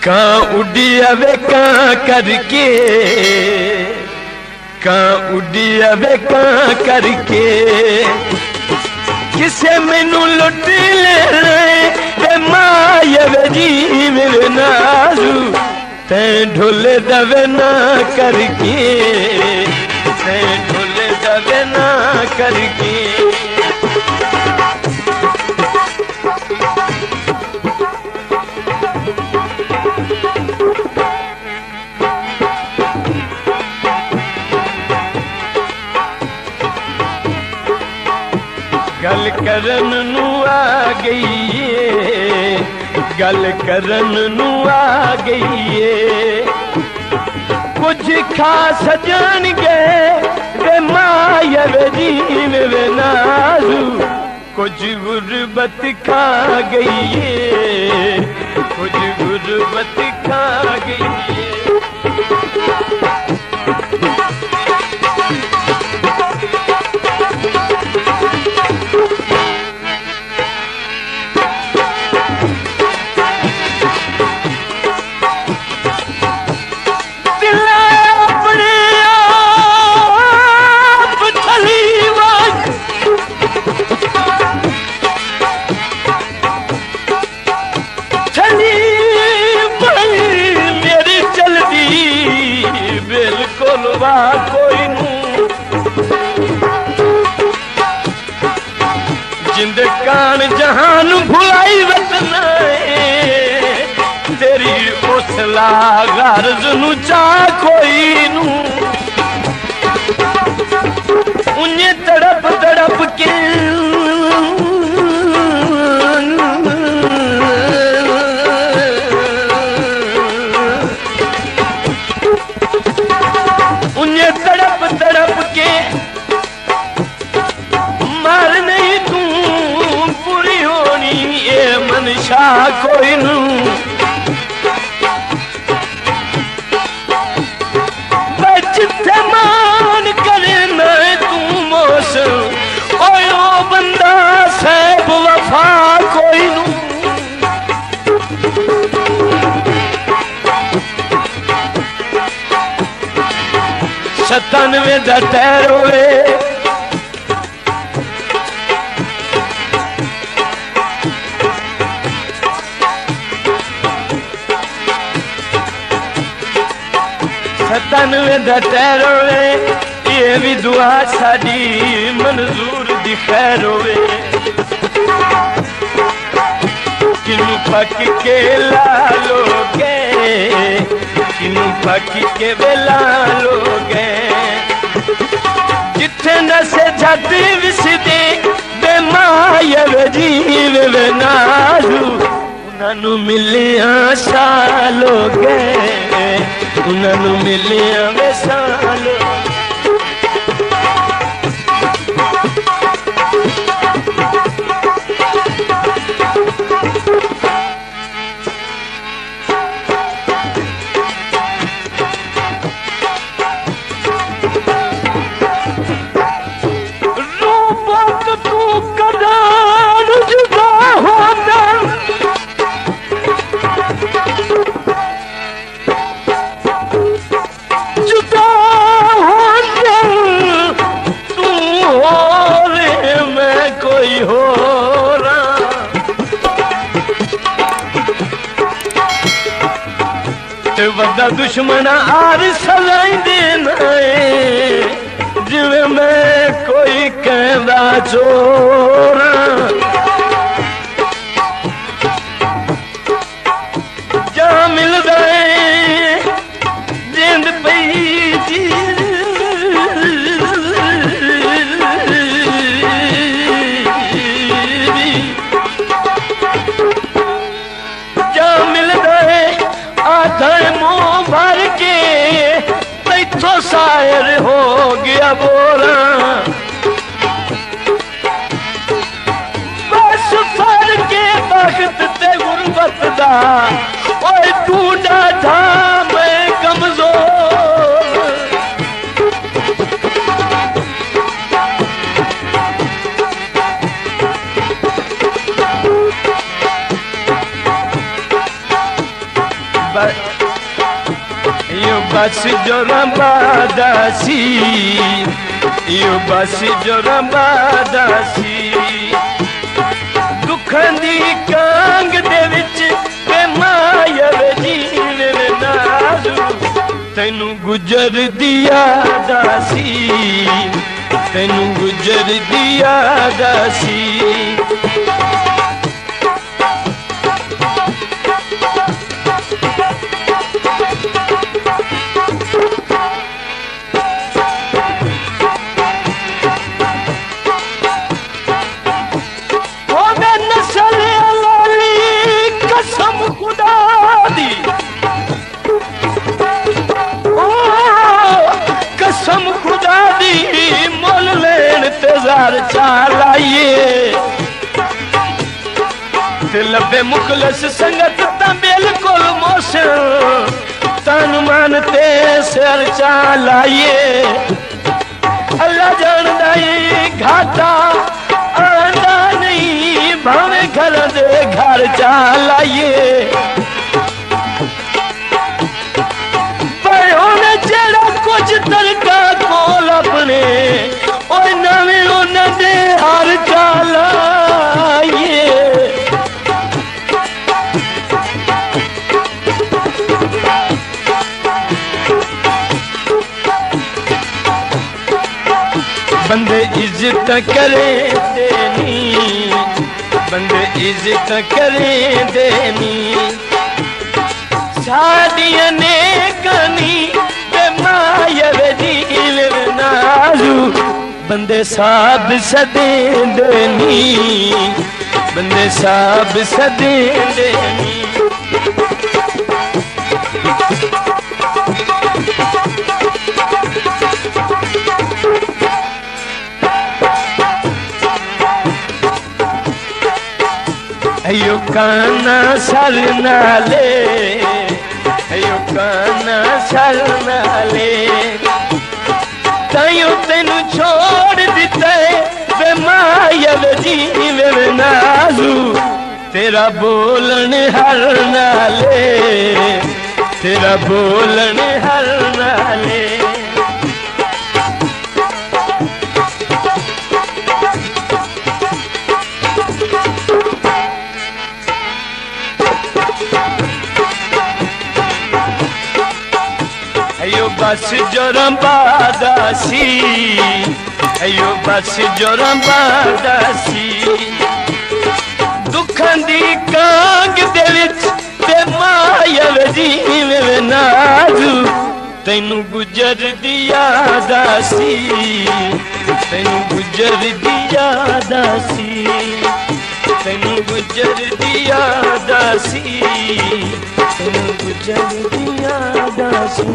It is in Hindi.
कां उड़ी आवे कां करके, कां उड़ी आवे कां करके, किसे मैनू लुट ले माया वे जी मेरे नाजू, तैं ढोले दवे ना करके, तैं ढोले दवे ना करके। गल करन नू आ गई है, गल करन नू आ गई है, कुछ खा सजन गए माया वे जी मेरे नाजू, कुछ गुरबत खा गई है, कुछ गुरबत खा गई है। कोई नू जिंद कान जहान भुलाई वतन, तेरी उसला गर्ज नू चा कोई नू, उन्हें तड़प तड़प के तड़प के मर नहीं तू पूरी होनी ये मनशा कोई नू, जिथे मान करे न तू मौसम ओए ओ बंदा सैब वफा कोई नू। 97 दा टैर होवे, दा टैर होवे, ये भी दुआ साडी मंजूर दी खैर होवे। किनू पक के ला लोगे, किनू पक के बेला लोगे, जिथे नसे जाती विसदे बेमाया वे जीव वे नाजू, उन्हानू मिलिया सालोगे, उन्हानू मिलिया वे सालो। वड्डा दुश्मन आर सलाई देना जिवें मैं कोई कहदा चोरा, जहां मिलदा है जिंद पई जी मुंह भर के तैथो शायर हो गया बोरा, बस फर के वक्त ते गुरबत दा ओए तू डाढा मैं कमजोर। यो बस जो रंबादासी, यो बस जो रंबादासी दुखां दी कांग दे विच ते माया जीवे नाज़ू तैनू गुजर दिया दासी, तैनू गुजर दिया दासी। लबे मुखलस संगत ता बिल्कुल मोशन तन मन ते सिर चा लाइए अल्लाह जानदा घाटा आंदा नहीं भावे घर दे घर चा लाइए पर उन्हें जेड़ा कुछ तरका कोल अपने और नवे उन्हें हार चा लाइए बंदे इज्जत करे देनी, बंदे इज्जत करे देनी सादियां ने कनी बेमाया जीवे नाज़ू बंदे साब सदे देनी, बंदे साब सदे देनी। अयो काना सर नाले, अयो काना सर नाले ताइयों तेनू छोड़ दिते वे माया जीवे नाज़ू तेरा बोलन हर नाले, तेरा बोलन हर नाले। अयो बस जो रंबादासी, अयो बस जो रंबादासी दुखां दी कांग दे विच ते माया जीवे नाज़ू तैनू गुजर दिया दासी, तैनू गुजर दिया दासी, तैनू गुजर दिया दासी, तैनू गुजर दिया दासी।